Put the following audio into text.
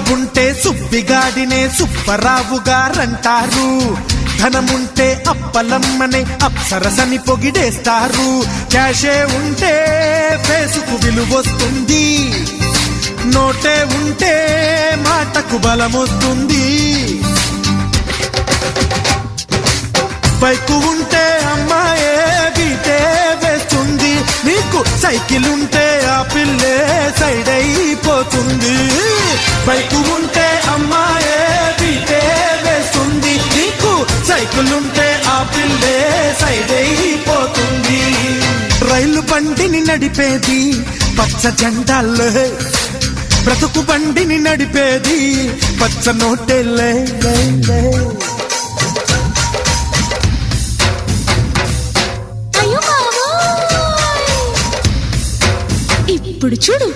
డబ్బుంటే సుబ్బిగాడినే సుబ్బరావు గారంటారు, ధనముంటే అప్పలమ్మనే అప్సరసని పొగిడేస్తారు. క్యాషే ఉంటే ఫేసుకు విలువొస్తుంది, నోటే ఉంటే మాటకు బలమొస్తుంది. బైకు ఉంటే అమ్మాయే గీతే వేస్తుంది, నీకు సైకిల్ ఉంటే ఆ పిల్లే సైడ్ అయిపోతుంది. బైకు ఉంటే అమ్మాయే గీతే వేస్తుంది, నీకు సైకిల్ ఉంటే ఆ పిల్లే సైడ్ అయిపోతుంది. రైలు బండిని నడిపేది పచ్చ జెండాలే, బ్రతుకు బండిని నడిపేది పచ్చ నోటేలే. ఇప్పుడు చూడు